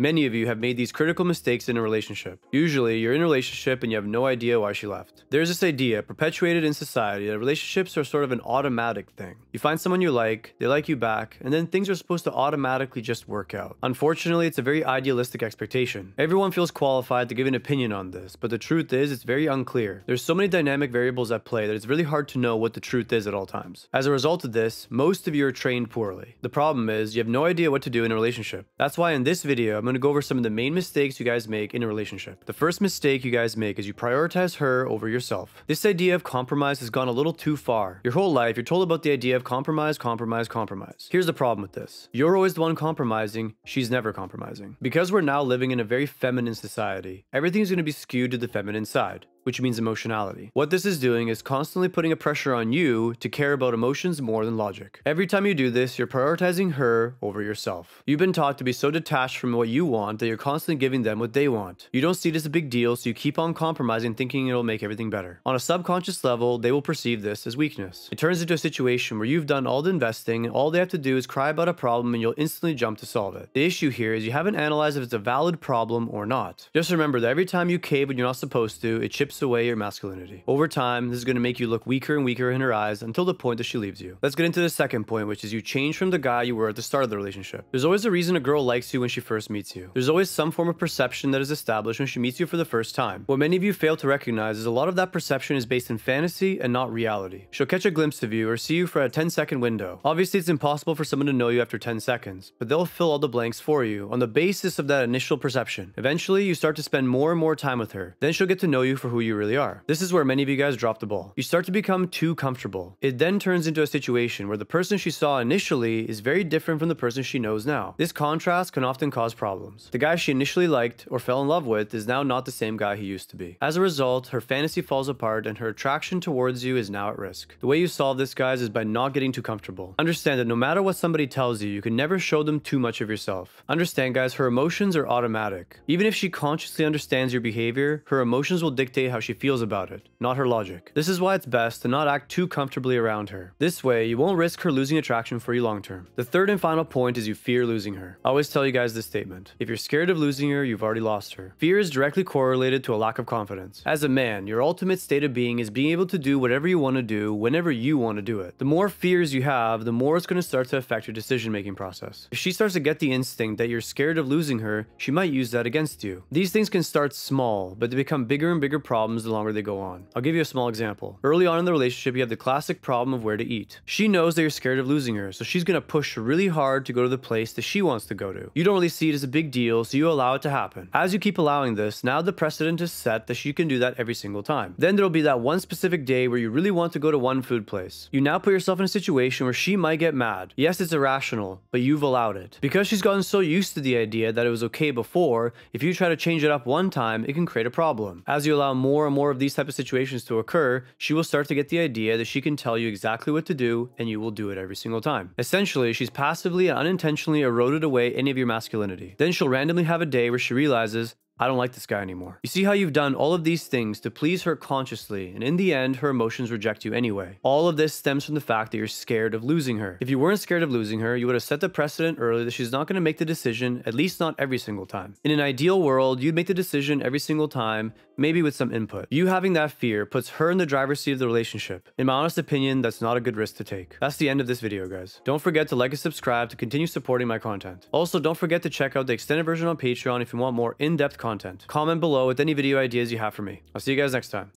Many of you have made these critical mistakes in a relationship. Usually, you're in a relationship and you have no idea why she left. There's this idea perpetuated in society that relationships are sort of an automatic thing. You find someone you like, they like you back, and then things are supposed to automatically just work out. Unfortunately, it's a very idealistic expectation. Everyone feels qualified to give an opinion on this, but the truth is it's very unclear. There's so many dynamic variables at play that it's really hard to know what the truth is at all times. As a result of this, most of you are trained poorly. The problem is you have no idea what to do in a relationship. That's why in this video, I'm going to go over some of the main mistakes you guys make in a relationship. The first mistake you guys make is you prioritize her over yourself. This idea of compromise has gone a little too far. Your whole life, you're told about the idea of compromise. Here's the problem with this. You're always the one compromising, she's never compromising. Because we're now living in a very feminine society, everything's going to be skewed to the feminine side, which means emotionality. What this is doing is constantly putting a pressure on you to care about emotions more than logic. Every time you do this, you're prioritizing her over yourself. You've been taught to be so detached from what you want that you're constantly giving them what they want. You don't see it as a big deal, so you keep on compromising thinking it'll make everything better. On a subconscious level, they will perceive this as weakness. It turns into a situation where you've done all the investing and all they have to do is cry about a problem and you'll instantly jump to solve it. The issue here is you haven't analyzed if it's a valid problem or not. Just remember that every time you cave when you're not supposed to, it chips away your masculinity. Over time, this is going to make you look weaker and weaker in her eyes until the point that she leaves you. Let's get into the second point, which is you change from the guy you were at the start of the relationship. There's always a reason a girl likes you when she first meets you. There's always some form of perception that is established when she meets you for the first time. What many of you fail to recognize is a lot of that perception is based in fantasy and not reality. She'll catch a glimpse of you or see you for a 10-second window. Obviously, it's impossible for someone to know you after 10 seconds, but they'll fill all the blanks for you on the basis of that initial perception. Eventually, you start to spend more and more time with her. Then she'll get to know you for who you really are. This is where many of you guys drop the ball. You start to become too comfortable. It then turns into a situation where the person she saw initially is very different from the person she knows now. This contrast can often cause problems. The guy she initially liked or fell in love with is now not the same guy he used to be. As a result, her fantasy falls apart and her attraction towards you is now at risk. The way you solve this, guys, is by not getting too comfortable. Understand that no matter what somebody tells you, you can never show them too much of yourself. Understand, guys, her emotions are automatic. Even if she consciously understands your behavior, her emotions will dictate how she feels about it, not her logic. This is why it's best to not act too comfortably around her. This way, you won't risk her losing attraction for you long term. The third and final point is you fear losing her. I always tell you guys this statement. If you're scared of losing her, you've already lost her. Fear is directly correlated to a lack of confidence. As a man, your ultimate state of being is being able to do whatever you want to do whenever you want to do it. The more fears you have, the more it's going to start to affect your decision-making process. If she starts to get the instinct that you're scared of losing her, she might use that against you. These things can start small, but they become bigger and bigger problems the longer they go on. I'll give you a small example. Early on in the relationship, you have the classic problem of where to eat. She knows that you're scared of losing her, so she's going to push really hard to go to the place that she wants to go to. You don't really see it as a big deal, so you allow it to happen. As you keep allowing this, now the precedent is set that she can do that every single time. Then there'll be that one specific day where you really want to go to one food place. You now put yourself in a situation where she might get mad. Yes, it's irrational, but you've allowed it. Because she's gotten so used to the idea that it was okay before, if you try to change it up one time, it can create a problem. As you allow more and more of these type of situations to occur, she will start to get the idea that she can tell you exactly what to do and you will do it every single time. Essentially, she's passively and unintentionally eroded away any of your masculinity. Then she'll randomly have a day where she realizes, I don't like this guy anymore. You see how you've done all of these things to please her consciously, and in the end, her emotions reject you anyway. All of this stems from the fact that you're scared of losing her. If you weren't scared of losing her, you would have set the precedent early that she's not going to make the decision, at least not every single time. In an ideal world, you'd make the decision every single time, maybe with some input. You having that fear puts her in the driver's seat of the relationship. In my honest opinion, that's not a good risk to take. That's the end of this video, guys. Don't forget to like and subscribe to continue supporting my content. Also, don't forget to check out the extended version on Patreon if you want more in-depth content. Comment below with any video ideas you have for me. I'll see you guys next time.